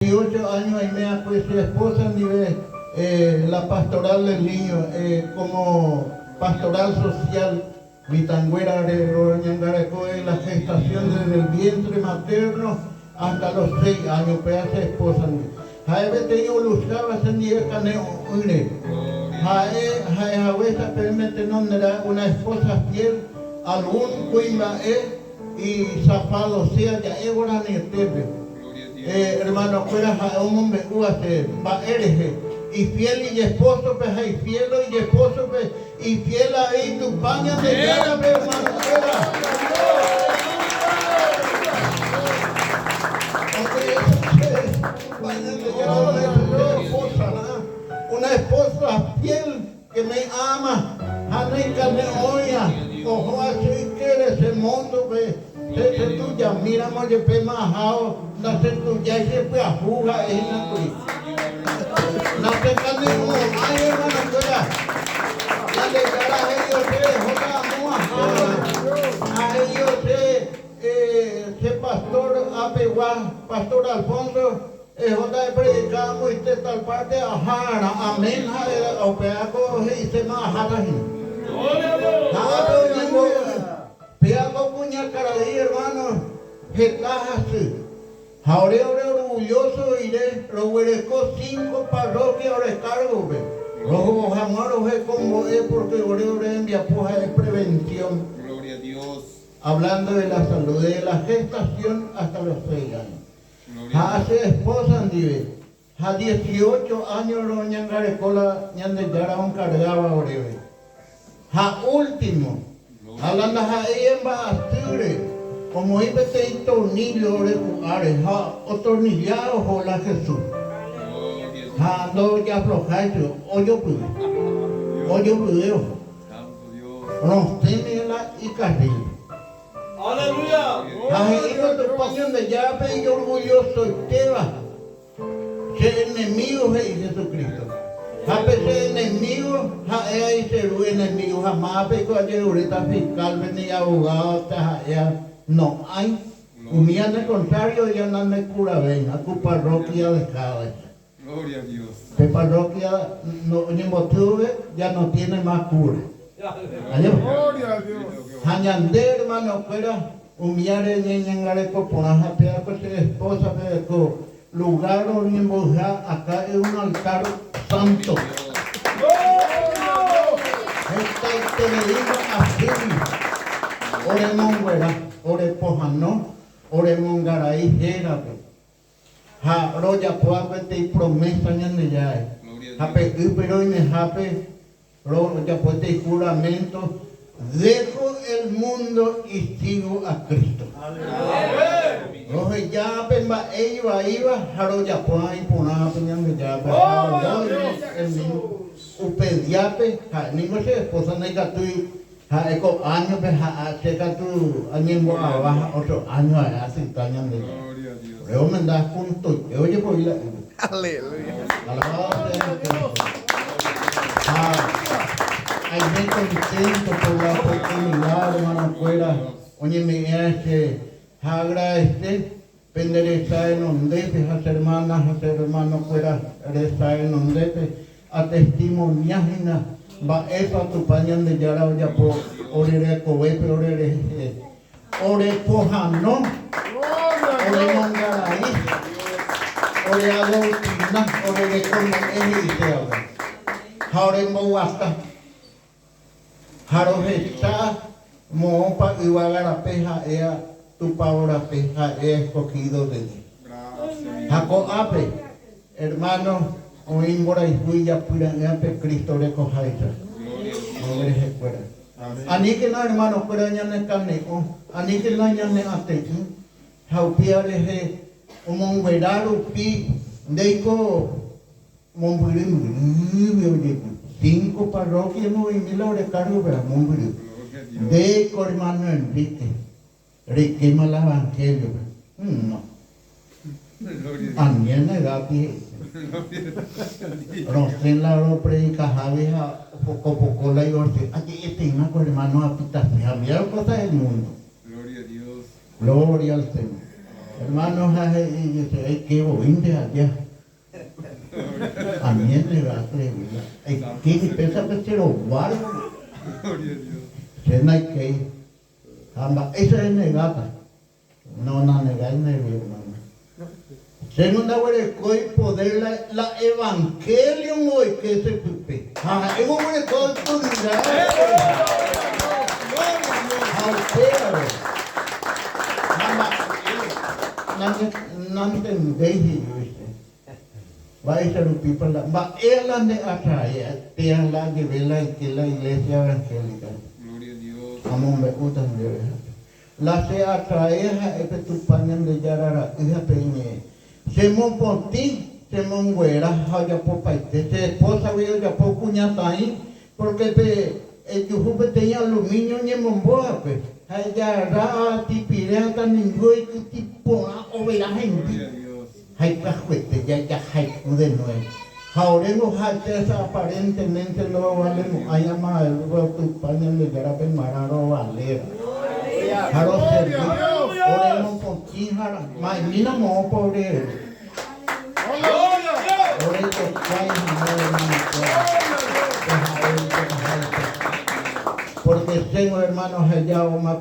18 años y me pues su esposa nivel la pastoral del niño como pastoral social Vitangüera de Roñangaracoe, la gestación desde el vientre materno hasta los 6 años, pero hace esposa. Jaime tenía luchaba se niega caneo une. Jaime permite nombrar una esposa fiel al un cuida y zapado sea ya ahora ni tebe. Hermano, fuera un hombre va eres y fiel y esposo pues hay fiel y esposo pues y fiel ahí tu paña de cara hermano fuera una esposa fiel que me ama Janica me oya ojo así que eres el mundo pues se tuya mira moje pe majao na se tuya y se fue a jugar en la tuya na se cane uno ay hermano fuera na le cara a ellos a ellos se pastor apegua pastor Alfonso joda predicamos y te tal parte ajara amén o peaco y se majara Peaco puña cara de hermano, Getahasi. Ahora orgulloso iré, roguereco 5 parroquias ahora cargo, rojo jamaro ve como es porque ore envía puja de prevención. Gloria a Dios. Hablando de la salud, de la gestación hasta los 6 años. Hace esposa andive, a 18 años lo ñangarecola ñandeyara un cargaba oreve. A último. Hablando a ella va a ser como iba a ser tornillo de jugares, o tornillado o la Jesús. No ya aflojáis, o yo pude, no tenela y carril. Aleluya. Ahí no te pasan de llave y orgulloso te va. Ser enemigo de Jesucristo. A veces enemigo, ahí se ve enemigo jamás, pero ahorita fiscal venía abogado, no hay. Y al contrario, ya no me cura ven, a tu parroquia dejada. Gloria a Dios. Tu parroquia ya no tiene más cura. Gloria a Dios. Hañandé, hermano, fuera humillar en Ñangareco, por la pues esposa, pero lugar donde acá es un altar santo. Te le digo así, ore monguera, ore pojano, ore mongaraí, jerabe. Ja, roya puabete y promesa ñande ya. Jape, pero y me jape, roya puete y juramento. Dejo el mundo y sigo a Cristo. Roje ya pemba iba haro ya pona y pona peñan ya el niño upediape ha niño se esposa nega tu ha eco año pe ha seca tu año abajo otro año hace tañan de Gloria a Dios. Reo manda junto oye por la Aleluya. alabado sea Dios. Hay gente contento por la oportunidad hermano fuera oye me agradece pendereza en ondepe a hermanas a hermanos fuera reza en ondepe a testimoniar va eso tu pañan de yara ya por orere cobepe ore pojano ore mangaraí ore adoctrina ore como es ahora moasta haro está mopa y va a la peja ea tu palabra peja es escogido de ti. Jaco ape, hermano, oímora y huilla pirañape Cristo le cojaita. No me recuerda. Ani que no hermano fuera ñane caneco, ani que no ñane ate. Jaupia le mongueraro pi deiko mongurim 5 parroquias no y mil horas cargo para mongurim. Deiko hermano Enrique. Riquema el evangelio. No. Añena edad que Rosen la ro predica Javier poco la y orte. Aquí este una hermano apita. Mira cosas del mundo. Gloria a Dios. Gloria al Señor. Hermanos, y dice, ay, qué bonito allá. A mí es legal, ay, qué pesa que se lo guarda. Gloria a Dios. Se no hay que ir. Esa es negada. No, no, negar no es hermano. Segunda vez que poder la evangelium hoy que se pupe. Hemos venido todo el día. Altero. No entendéis isso. Vai ser un people la. Va ela de atrae. Tienen la que ver la iglesia evangélica. Gloria a Dios. Among me utan de. La se atrae a este tu pañan de yarara. Hija peñe. Se mon ponti. Se mon güera. Haya popaite. Se esposa veo ya po cuñatai. Porque el yujupe tenía aluminio ni momboa pues. Haya ra tipirea tan ningún tipo o verá gente. Gloria a Dios. Hay cajuete ya hay de nuevo. Jauremos alteza aparentemente no valemos. Hay más el tu paño de garape mararo valera. Jaro se oremos con quijara. Mira mo pobre. Ore que cae porque tengo hermanos allá o más